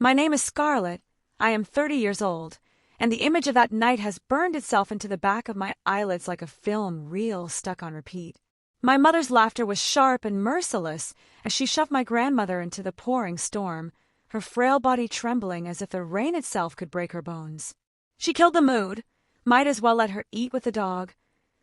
My name is Scarlett. I am 30 years old, and the image of that night has burned itself into the back of my eyelids like a film reel stuck on repeat. My mother's laughter was sharp and merciless as she shoved my grandmother into the pouring storm, her frail body trembling as if the rain itself could break her bones. She killed the mood. Might as well let her eat with the dog.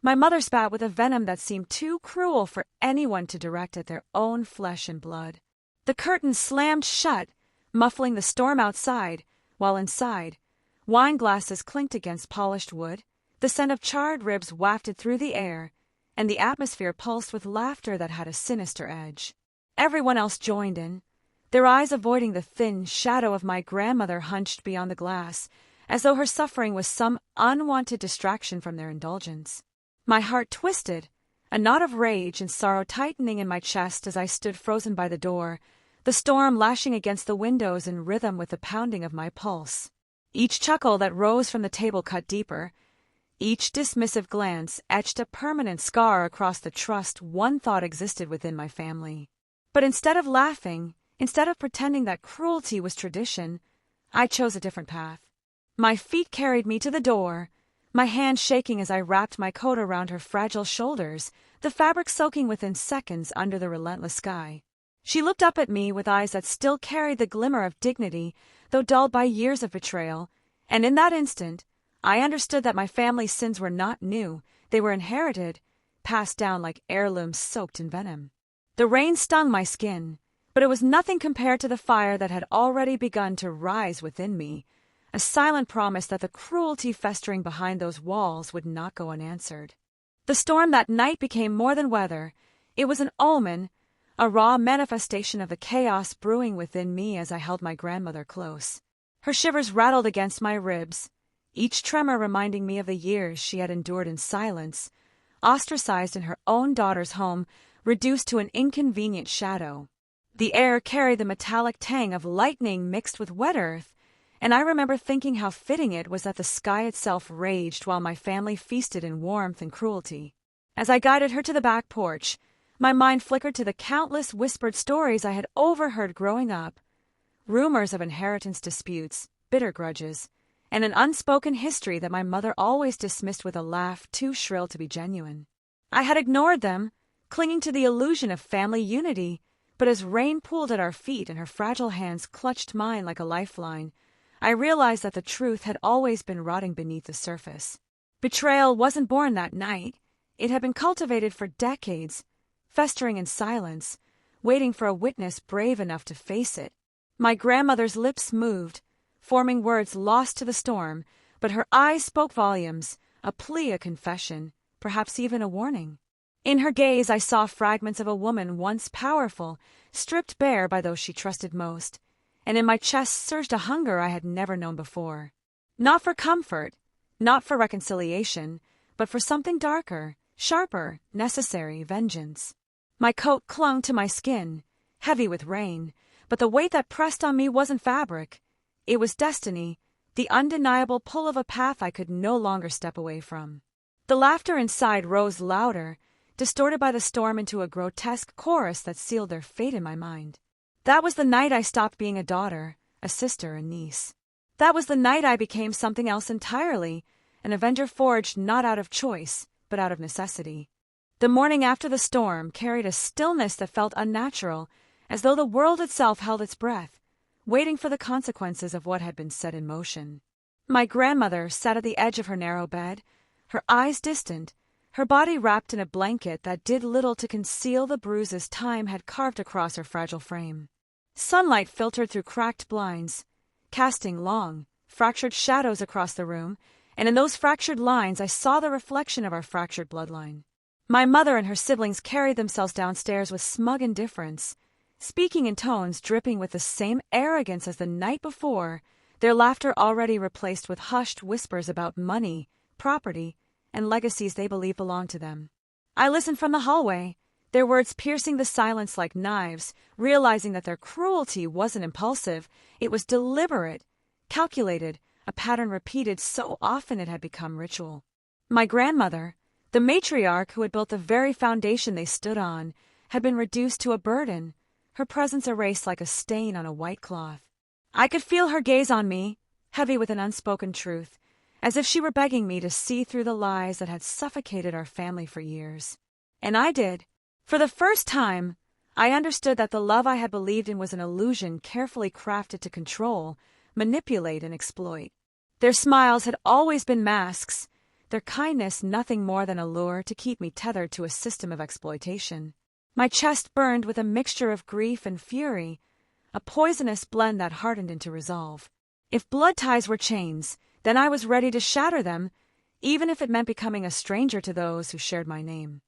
My mother spat with a venom that seemed too cruel for anyone to direct at their own flesh and blood. The curtain slammed shut, muffling the storm outside, while inside, wine glasses clinked against polished wood, the scent of charred ribs wafted through the air, and the atmosphere pulsed with laughter that had a sinister edge. Everyone else joined in, their eyes avoiding the thin shadow of my grandmother hunched beyond the glass, as though her suffering was some unwanted distraction from their indulgence. My heart twisted, a knot of rage and sorrow tightening in my chest as I stood frozen by the door, the storm lashing against the windows in rhythm with the pounding of my pulse. Each chuckle that rose from the table cut deeper. Each dismissive glance etched a permanent scar across the trust one thought existed within my family. But instead of laughing, instead of pretending that cruelty was tradition, I chose a different path. My feet carried me to the door, my hand shaking as I wrapped my coat around her fragile shoulders, the fabric soaking within seconds under the relentless sky. She looked up at me with eyes that still carried the glimmer of dignity, though dulled by years of betrayal, and in that instant, I understood that my family's sins were not new, they were inherited, passed down like heirlooms soaked in venom. The rain stung my skin, but it was nothing compared to the fire that had already begun to rise within me, a silent promise that the cruelty festering behind those walls would not go unanswered. The storm that night became more than weather. It was an omen, a raw manifestation of the chaos brewing within me as I held my grandmother close. Her shivers rattled against my ribs, each tremor reminding me of the years she had endured in silence, ostracized in her own daughter's home, reduced to an inconvenient shadow. The air carried the metallic tang of lightning mixed with wet earth, and I remember thinking how fitting it was that the sky itself raged while my family feasted in warmth and cruelty. As I guided her to the back porch, my mind flickered to the countless whispered stories I had overheard growing up, rumors of inheritance disputes, bitter grudges, and an unspoken history that my mother always dismissed with a laugh too shrill to be genuine. I had ignored them, clinging to the illusion of family unity, but as rain pooled at our feet and her fragile hands clutched mine like a lifeline, I realized that the truth had always been rotting beneath the surface. Betrayal wasn't born that night. It had been cultivated for decades, festering in silence, waiting for a witness brave enough to face it. My grandmother's lips moved, forming words lost to the storm, but her eyes spoke volumes, a plea, a confession, perhaps even a warning. In her gaze I saw fragments of a woman once powerful, stripped bare by those she trusted most, and in my chest surged a hunger I had never known before. Not for comfort, not for reconciliation, but for something darker, sharper, necessary, vengeance. My coat clung to my skin, heavy with rain, but the weight that pressed on me wasn't fabric. It was destiny, the undeniable pull of a path I could no longer step away from. The laughter inside rose louder, distorted by the storm into a grotesque chorus that sealed their fate in my mind. That was the night I stopped being a daughter, a sister, a niece. That was the night I became something else entirely, an avenger forged not out of choice, but out of necessity. The morning after the storm carried a stillness that felt unnatural, as though the world itself held its breath, waiting for the consequences of what had been set in motion. My grandmother sat at the edge of her narrow bed, her eyes distant, her body wrapped in a blanket that did little to conceal the bruises time had carved across her fragile frame. Sunlight filtered through cracked blinds, casting long, fractured shadows across the room, and in those fractured lines I saw the reflection of our fractured bloodline. My mother and her siblings carried themselves downstairs with smug indifference, speaking in tones dripping with the same arrogance as the night before, their laughter already replaced with hushed whispers about money, property, and legacies they believed belonged to them. I listened from the hallway, their words piercing the silence like knives, realizing that their cruelty wasn't impulsive, it was deliberate, calculated, a pattern repeated so often it had become ritual. My grandmother, the matriarch who had built the very foundation they stood on, had been reduced to a burden, her presence erased like a stain on a white cloth. I could feel her gaze on me, heavy with an unspoken truth, as if she were begging me to see through the lies that had suffocated our family for years. And I did. For the first time, I understood that the love I had believed in was an illusion carefully crafted to control, manipulate, and exploit. Their smiles had always been masks, their kindness nothing more than a lure to keep me tethered to a system of exploitation. My chest burned with a mixture of grief and fury, a poisonous blend that hardened into resolve. If blood ties were chains, then I was ready to shatter them, even if it meant becoming a stranger to those who shared my name.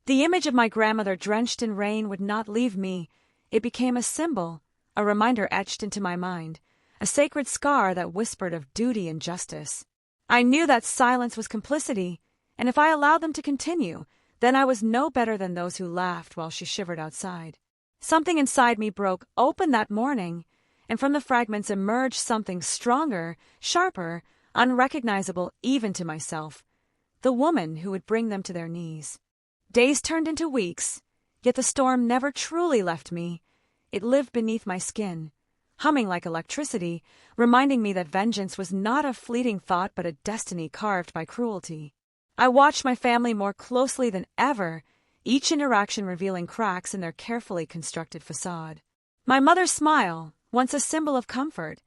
The image of my grandmother drenched in rain would not leave me. It became a symbol, a reminder etched into my mind, a sacred scar that whispered of duty and justice. I knew that silence was complicity, and if I allowed them to continue, then I was no better than those who laughed while she shivered outside. Something inside me broke open that morning, and from the fragments emerged something stronger, sharper, unrecognizable even to myself, the woman who would bring them to their knees. Days turned into weeks, yet the storm never truly left me. It lived beneath my skin, humming like electricity, reminding me that vengeance was not a fleeting thought but a destiny carved by cruelty. I watched my family more closely than ever, each interaction revealing cracks in their carefully constructed facade. My mother's smile, once a symbol of comfort,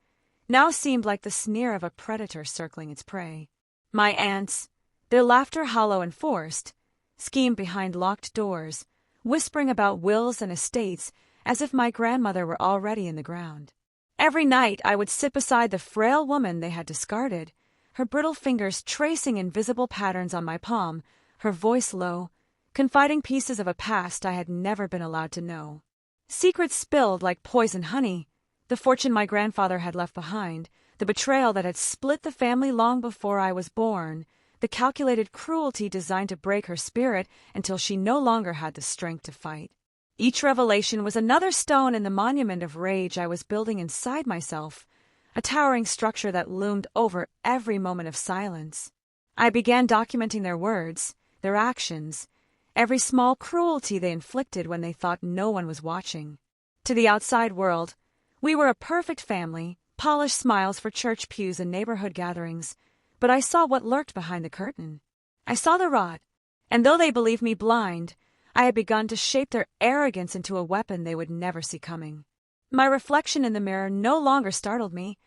now seemed like the sneer of a predator circling its prey. My aunts, their laughter hollow and forced, schemed behind locked doors, whispering about wills and estates as if my grandmother were already in the ground. Every night I would sit beside the frail woman they had discarded, her brittle fingers tracing invisible patterns on my palm, her voice low, confiding pieces of a past I had never been allowed to know. Secrets spilled like poison honey, the fortune my grandfather had left behind, the betrayal that had split the family long before I was born, the calculated cruelty designed to break her spirit until she no longer had the strength to fight. Each revelation was another stone in the monument of rage I was building inside myself, a towering structure that loomed over every moment of silence. I began documenting their words, their actions, every small cruelty they inflicted when they thought no one was watching. To the outside world, we were a perfect family, polished smiles for church pews and neighborhood gatherings, but I saw what lurked behind the curtain. I saw the rot, and though they believed me blind, I had begun to shape their arrogance into a weapon they would never see coming. My reflection in the mirror no longer startled me.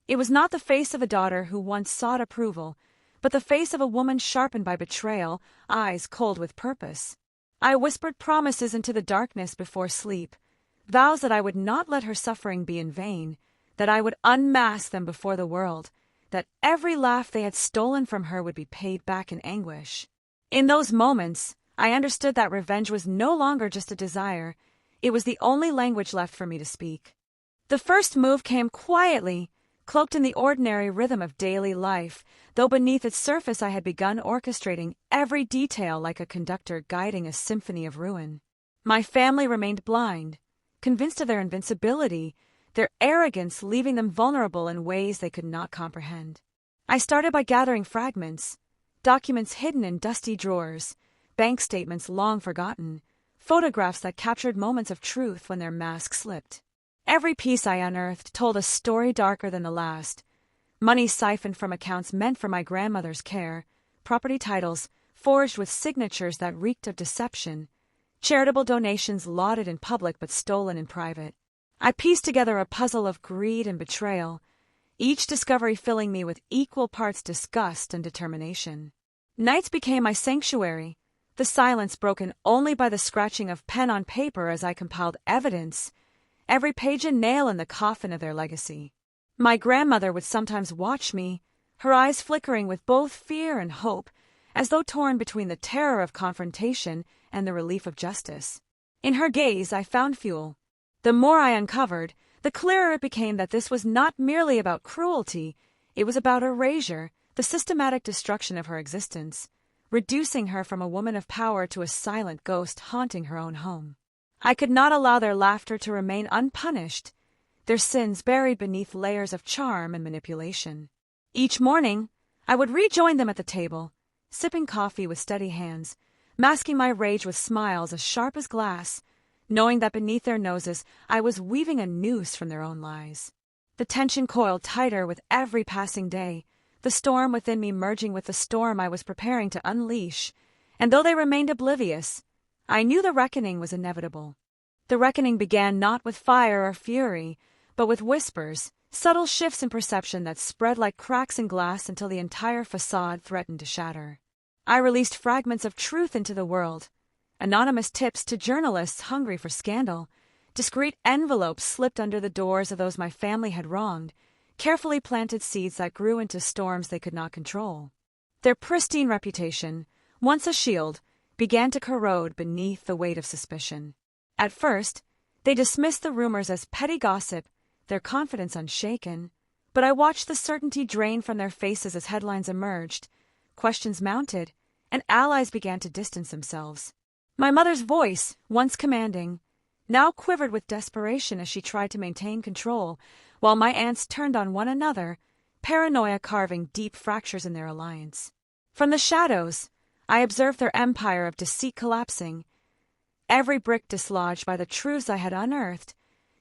It was not the face of a daughter who once sought approval, but the face of a woman sharpened by betrayal, eyes cold with purpose. I whispered promises into the darkness before sleep, vows that I would not let her suffering be in vain, that I would unmask them before the world, that every laugh they had stolen from her would be paid back in anguish. In those moments, I understood that revenge was no longer just a desire, it was the only language left for me to speak. The first move came quietly, cloaked in the ordinary rhythm of daily life, though beneath its surface I had begun orchestrating every detail like a conductor guiding a symphony of ruin. My family remained blind, convinced of their invincibility, their arrogance leaving them vulnerable in ways they could not comprehend. I started by gathering fragments, documents hidden in dusty drawers, bank statements long forgotten, photographs that captured moments of truth when their mask slipped. Every piece I unearthed told a story darker than the last. Money siphoned from accounts meant for my grandmother's care, property titles forged with signatures that reeked of deception, charitable donations lauded in public but stolen in private. I pieced together a puzzle of greed and betrayal, each discovery filling me with equal parts disgust and determination. Nights became my sanctuary, the silence broken only by the scratching of pen on paper as I compiled evidence, every page a nail in the coffin of their legacy. My grandmother would sometimes watch me, her eyes flickering with both fear and hope, as though torn between the terror of confrontation and the relief of justice. In her gaze I found fuel. The more I uncovered, the clearer it became that this was not merely about cruelty, it was about erasure, the systematic destruction of her existence, reducing her from a woman of power to a silent ghost haunting her own home. I could not allow their laughter to remain unpunished, their sins buried beneath layers of charm and manipulation. Each morning, I would rejoin them at the table, sipping coffee with steady hands, masking my rage with smiles as sharp as glass, knowing that beneath their noses I was weaving a noose from their own lies. The tension coiled tighter with every passing day, the storm within me merging with the storm I was preparing to unleash, and though they remained oblivious, I knew the reckoning was inevitable. The reckoning began not with fire or fury, but with whispers, subtle shifts in perception that spread like cracks in glass until the entire facade threatened to shatter. I released fragments of truth into the world, anonymous tips to journalists hungry for scandal, discreet envelopes slipped under the doors of those my family had wronged, carefully planted seeds that grew into storms they could not control. Their pristine reputation, once a shield, began to corrode beneath the weight of suspicion. At first, they dismissed the rumors as petty gossip, their confidence unshaken, but I watched the certainty drain from their faces as headlines emerged, questions mounted, and allies began to distance themselves. My mother's voice, once commanding, now quivered with desperation as she tried to maintain control, while my aunts turned on one another, paranoia carving deep fractures in their alliance. From the shadows, I observed their empire of deceit collapsing, every brick dislodged by the truths I had unearthed,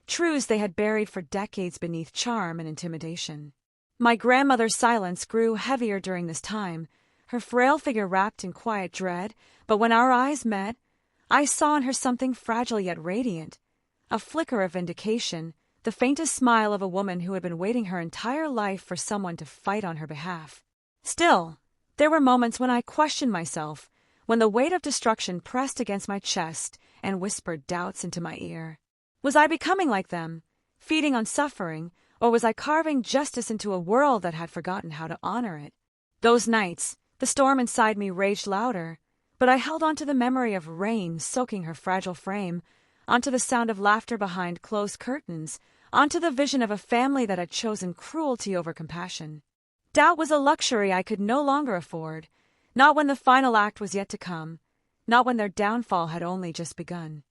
truths they had buried for decades beneath charm and intimidation. My grandmother's silence grew heavier during this time, her frail figure wrapped in quiet dread, but when our eyes met, I saw in her something fragile yet radiant, a flicker of vindication, the faintest smile of a woman who had been waiting her entire life for someone to fight on her behalf. Still, there were moments when I questioned myself, when the weight of destruction pressed against my chest and whispered doubts into my ear. Was I becoming like them, feeding on suffering, or was I carving justice into a world that had forgotten how to honor it? Those nights, the storm inside me raged louder, but I held on to the memory of rain soaking her fragile frame, onto the sound of laughter behind closed curtains, onto the vision of a family that had chosen cruelty over compassion. Doubt was a luxury I could no longer afford, not when the final act was yet to come, not when their downfall had only just begun.